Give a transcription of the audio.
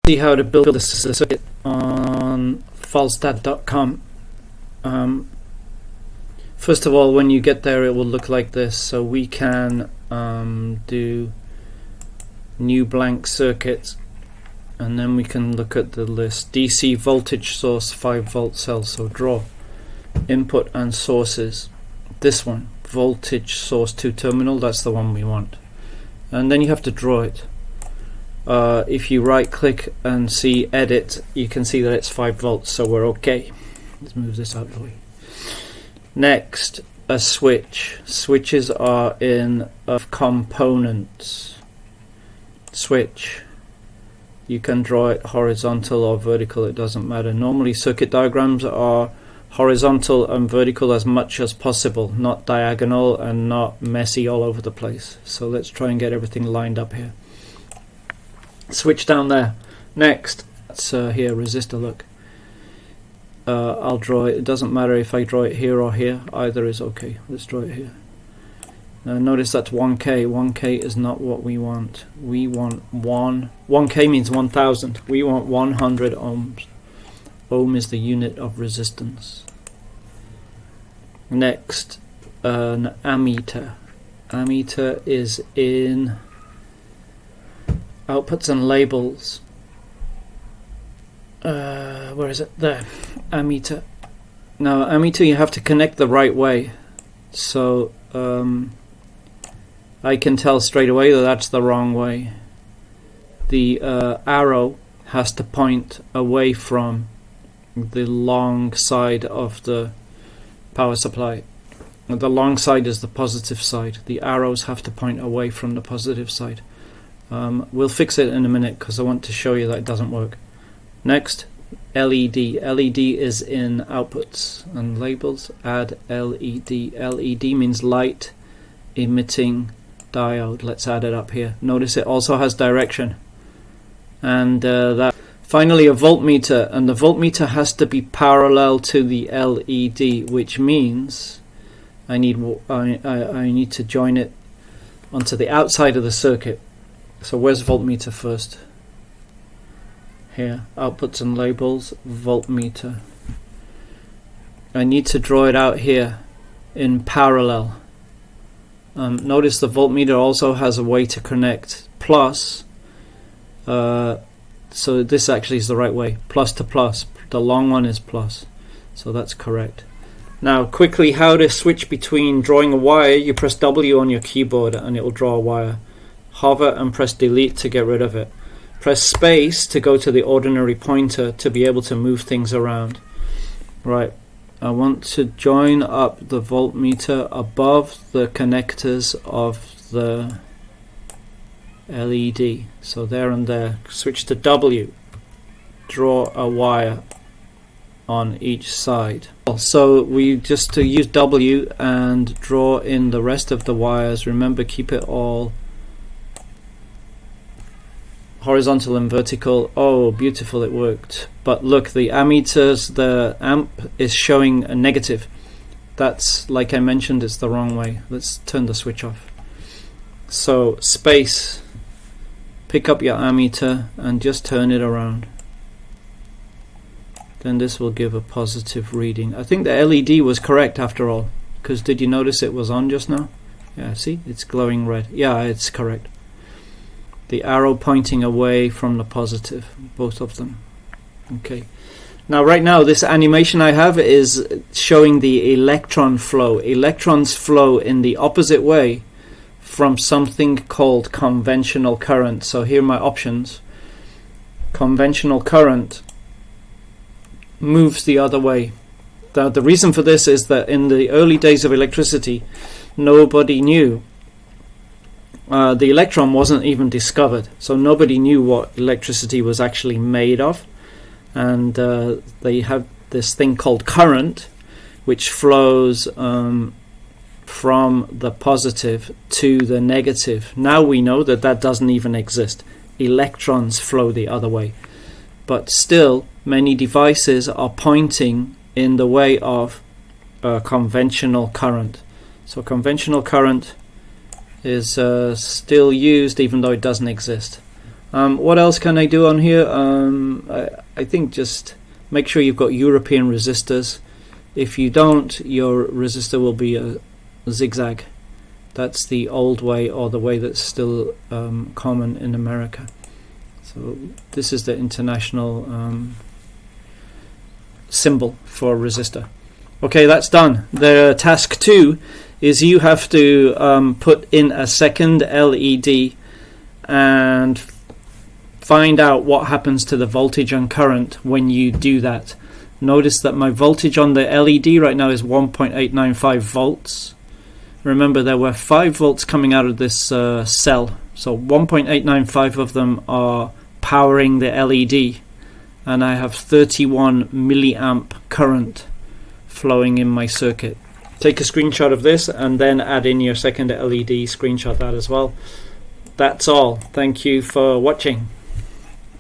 See how to build this circuit on falstad.com. First of all, when you get there, it will look like this. So we can do new blank circuit, and then we can look at the list. DC voltage source 5-volt cell. So draw input and sources. This one, voltage source 2 terminal, that's the one we want. And then you have to draw it. If you right click and see edit, you can see that it's 5 volts, so we're okay. Let's move this out of the way. Next, a switch. Switches are in components. Switch. You can draw it horizontal or vertical, it doesn't matter. Normally circuit diagrams are horizontal and vertical as much as possible, not diagonal and not messy all over the place. So let's try and get everything lined up here. Switch down there. Next, that's here, resistor, look. I'll draw it. It doesn't matter if I draw it here or here, either is okay. Let's draw it here. Notice that's 1K. 1K is not what we want. We want 1K means 1000. We want 100 ohms. Ohm is the unit of resistance. Next, an ammeter. Ammeter is in outputs and labels. Where is it? There. Ammeter. Now, ammeter you have to connect the right way. So I can tell straight away that that's the wrong way. The arrow has to point away from the long side of the power supply. The long side is the positive side. The arrows have to point away from the positive side. We'll fix it in a minute because I want to show you that it doesn't work. Next, LED. LED is in outputs and labels. Add LED. LED means light emitting diode. Let's add it up here. Notice it also has direction. And that. Finally, a voltmeter, and the voltmeter has to be parallel to the LED, which means I need to join it onto the outside of the circuit. So where's voltmeter first? Here, outputs and labels, voltmeter. I need to draw it out here in parallel. Notice the voltmeter also has a way to connect. Plus, so this actually is the right way. Plus to plus. The long one is plus. So that's correct. Now quickly, how to switch between drawing a wire. You press W on your keyboard and it will draw a wire. Hover and press delete to get rid of it. Press space to go to the ordinary pointer to be able to move things around. Right, I want to join up the voltmeter above the connectors of the LED. So there and there. Switch to W. Draw a wire on each side. So we just use W and draw in the rest of the wires. Remember, keep it all horizontal and vertical. Oh, beautiful, it worked. But look, the ammeters, the amp is showing a negative. That's, like I mentioned, it's the wrong way. Let's turn the switch off. So space, pick up your ammeter and just turn it around. Then this will give a positive reading. I think the LED was correct after all, because did you notice it was on just now? Yeah, see, it's glowing red. Yeah, it's correct. The arrow pointing away from the positive, both of them. Okay. Now right now this animation I have is showing the electron flow. Electrons flow in the opposite way from something called conventional current. So here are my options. Conventional current moves the other way. Now the reason for this is that in the early days of electricity, nobody knew. The electron wasn't even discovered, so nobody knew what electricity was actually made of. And they have this thing called current, which flows from the positive to the negative. Now we know that that doesn't even exist. Electrons flow the other way. But still, many devices are pointing in the way of conventional current. So conventional current is still used even though it doesn't exist. What else can I do on here? I think just make sure you've got European resistors. If you don't, your resistor will be a zigzag. That's the old way, or the way that's still common in America. So this is the international symbol for resistor. Okay, that's done. The task 2 is you have to put in a second LED and find out what happens to the voltage and current when you do that. Notice that my voltage on the LED right now is 1.895 volts. Remember, there were 5 volts coming out of this cell, so 1.895 of them are powering the LED, and I have 31 milliamp current flowing in my circuit. Take a screenshot of this and then add in your second LED, screenshot that as well. That's all. Thank you for watching.